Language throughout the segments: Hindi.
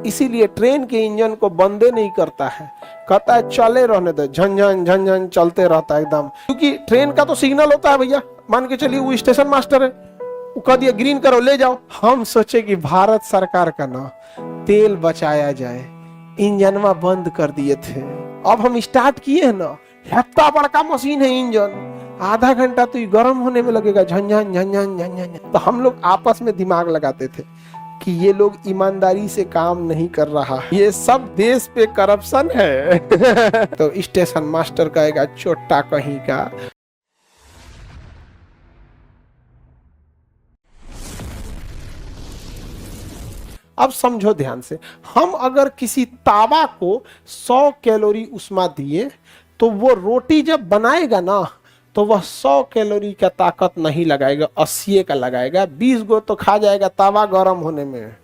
इसीलिए ट्रेन के इंजन को बंदे नहीं करता है, कहता है चले रहने दो, झंझन झंझन चलते रहता है एकदम। क्योंकि ट्रेन का तो सिग्नल होता है भैया, मान के चलिए वो स्टेशन मास्टर है, वो कह दिया ग्रीन करो ले जाओ। हम सोचे कि भारत सरकार का ना तेल बचाया जाए, इंजनवा बंद कर दिए थे। अब हम स्टार्ट किए हैं ना, इतना बड़का मशीन है इंजन, आधा घंटा तो गर्म होने में लगेगा, झंझन झंझन झंझन। तो हम लोग आपस में दिमाग लगाते थे कि ये लोग ईमानदारी से काम नहीं कर रहा, ये सब देश पे करप्शन है। तो स्टेशन मास्टर कहेगा चोट्टा कहीं का। अब समझो ध्यान से, हम अगर किसी तावा को 100 कैलोरी उष्मा दिए तो वो रोटी जब बनाएगा ना तो वह 100 कैलोरी का ताकत नहीं लगाएगा, 80 का लगाएगा। 20 गो तो खा जाएगा तावा गर्म होने में,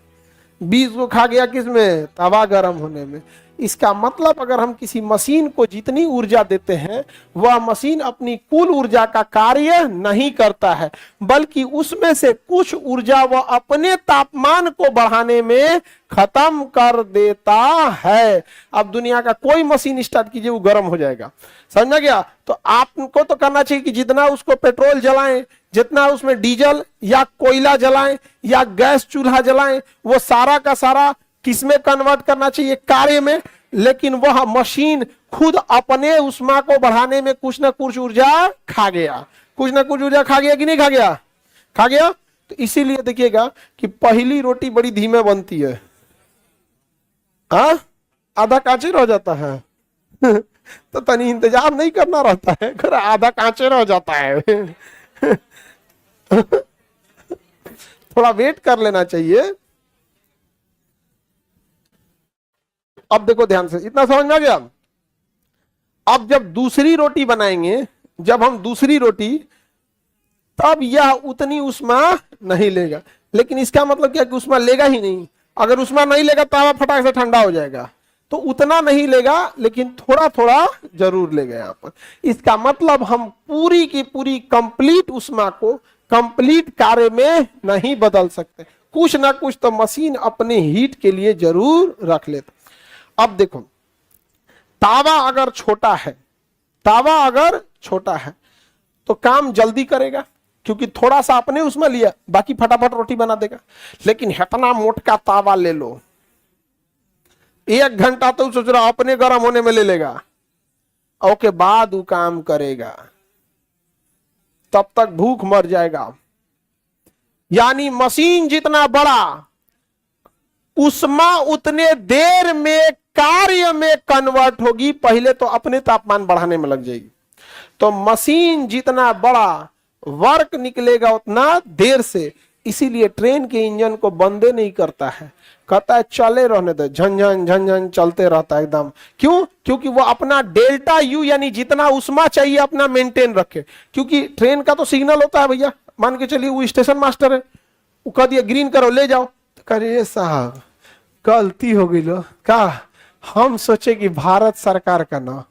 20 को खा गया किसमें, तवा गर्म होने में। इसका मतलब अगर हम किसी मशीन को जितनी ऊर्जा देते हैं वह मशीन अपनी कुल ऊर्जा का कार्य नहीं करता है, बल्कि उसमें से कुछ ऊर्जा वह अपने तापमान को बढ़ाने में खत्म कर देता है। अब दुनिया का कोई मशीन स्टार्ट कीजिए वो गर्म हो जाएगा, समझ गया। तो आपको तो करना चाहिए कि जितना उसको पेट्रोल जलाएं, जितना उसमें डीजल या कोयला जलाएं या गैस चूल्हा जलाएं, वो सारा का सारा किसमें कन्वर्ट करना चाहिए, कार्य में। लेकिन वह मशीन खुद अपने उष्मा को बढ़ाने में कुछ ना कुछ ऊर्जा खा गया, कुछ ना कुछ ऊर्जा खा गया कि नहीं खा गया, खा गया। तो इसीलिए देखिएगा कि पहली रोटी बड़ी धीमे बनती है, आधा कांचे रह जाता है। तो तनी इंतजार नहीं करना रहता है, आधा कांचे रह जाता है। थोड़ा वेट कर लेना चाहिए। अब देखो ध्यान से, इतना समझ में आ गया। अब जब दूसरी रोटी बनाएंगे, जब हम दूसरी रोटी, तब यह उतनी उष्मा नहीं लेगा। लेकिन इसका मतलब क्या कि उष्मा लेगा ही नहीं। अगर उष्मा नहीं लेगा तावा फटाक से ठंडा हो जाएगा, तो उतना नहीं लेगा, लेकिन थोड़ा थोड़ा जरूर लेगा यहाँ पर। इसका मतलब हम पूरी की पूरी कंप्लीट उष्मा को कंप्लीट कार्य में नहीं बदल सकते, कुछ ना कुछ तो मशीन अपने हीट के लिए जरूर रख लेता। अब देखो, तावा अगर छोटा है, तावा अगर छोटा है तो काम जल्दी करेगा, क्योंकि थोड़ा सा अपने उसमें लिया, बाकी फटाफट रोटी बना देगा। लेकिन इतना मोटा तावा ले लो, 1 घंटा तो सोच रहा अपने गर्म होने में ले लेगा, और के बाद वो काम करेगा, तब तक भूख मर जाएगा। यानी मशीन जितना बड़ा, उष्मा उतने देर में कार्य में कन्वर्ट होगी, पहले तो अपने तापमान बढ़ाने में लग जाएगी। तो मशीन जितना बड़ा, वर्क निकलेगा उतना देर से। इसीलिए ट्रेन के इंजन को बंदे नहीं करता है, कहता है चले रहने दो, झंझन झंझन चलते रहता है एकदम। क्यों? क्योंकि वो अपना डेल्टा यू यानी जितना उष्मा चाहिए अपना मेंटेन रखे। क्योंकि ट्रेन का तो सिग्नल होता है भैया, मान के चलिए वो स्टेशन मास्टर है, वो कह दिया ग्रीन करो ले जाओ। तो करिए साहब गलती हो गई लो का, हम सोचे कि भारत सरकार का ना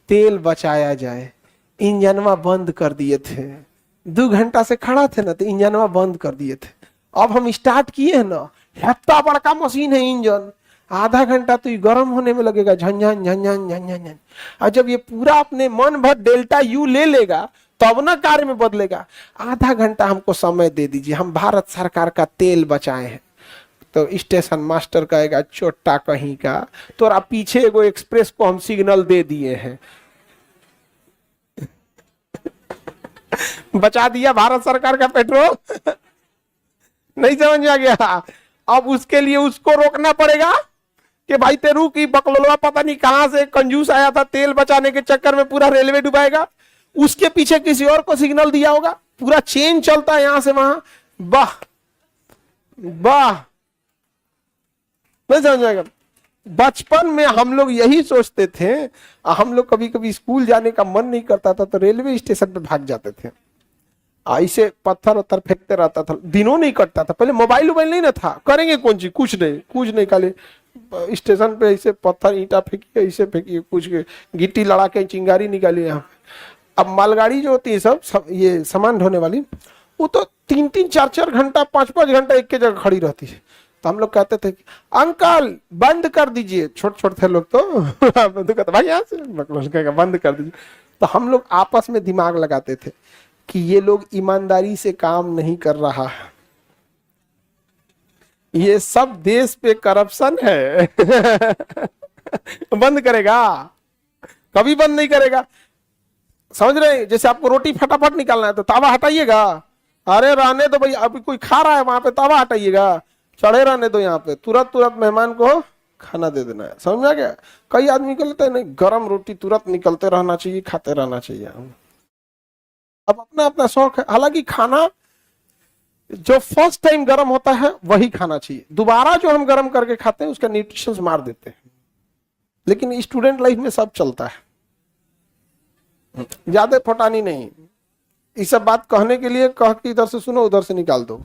तेल बचाया जाए, इंजनवा बंद कर दिए थे। 2 घंटा से खड़ा थे ना, तो इंजनवा बंद कर दिए थे। अब हम स्टार्ट किए हैं ना, इतना बड़का मशीन है इंजन, आधा घंटा तो गर्म होने में लगेगा, झंझन झंझन झंझन। और जब ये पूरा अपने मन भर डेल्टा यू ले लेगा तब ना कार्य में बदलेगा। आधा घंटा हमको समय दे दीजिए, हम भारत सरकार का तेल बचाए हैं। तो स्टेशन मास्टर कहेगा चोट्टा कहीं का, तोरा पीछे एगो एक्सप्रेस को हम सिग्नल दे दिए हैं। बचा दिया भारत सरकार का पेट्रोल। नहीं समझ में आ गया? अब उसके लिए उसको रोकना पड़ेगा कि भाई तेरू की बकलोलवा पता नहीं कहां से कंजूस आया था, तेल बचाने के चक्कर में पूरा रेलवे डुबाएगा। उसके पीछे किसी और को सिग्नल दिया होगा, पूरा चेन चलता है यहां से वहां। वाह वाह, नहीं समझ आएगा। बचपन में हम लोग यही सोचते थे, हम लोग कभी कभी स्कूल जाने का मन नहीं करता था तो रेलवे स्टेशन पे भाग जाते थे, ऐसे पत्थर वत्थर फेंकते रहता था, दिनों नहीं कटता था। पहले मोबाइल वोबाइल नहीं ना था, करेंगे कौन चीज, कुछ नहीं खाली स्टेशन पे ऐसे पत्थर ईंटा फेंकिए, ऐसे फेंकिए, कुछ गिट्टी लड़ा के चिंगारी निकालिए। यहाँ अब मालगाड़ी जो होती है सब ये सामान ढोने वाली, वो तो 3-3, 4-4 घंटा, 5-5 घंटा एक के जगह खड़ी रहती है। तो हम लोग कहते थे कि अंकल बंद कर दीजिए, छोटे छोटे थे लोग तो तो कहते भाई यहाँ से कहेगा बंद कर दीजिए। तो हम लोग आपस में दिमाग लगाते थे कि ये लोग ईमानदारी से काम नहीं कर रहा है, ये सब देश पे करप्शन है बंद करेगा, कभी बंद नहीं करेगा। समझ रहे हैं? जैसे आपको रोटी फटाफट निकालना है तो तावा हटाइएगा, अरे रहने दो भाई, अभी कोई खा रहा है वहां पे तावा हटाइएगा, चढ़े रहने दो, यहाँ पे तुरंत तुरंत मेहमान को खाना दे देना है। समझ में आ गया? कई आदमी को लगता है नहीं, गरम रोटी तुरंत निकलते रहना चाहिए, खाते रहना चाहिए। अब अपना अपना शौक है। हालांकि खाना जो फर्स्ट टाइम गर्म होता है वही खाना चाहिए, दोबारा जो हम गर्म करके खाते हैं उसका न्यूट्रिशंस मार देते हैं। लेकिन स्टूडेंट लाइफ में सब चलता है, ज्यादा फटानी नहीं। ये सब बात कहने के लिए कह के इधर से सुनो उधर से निकाल दो।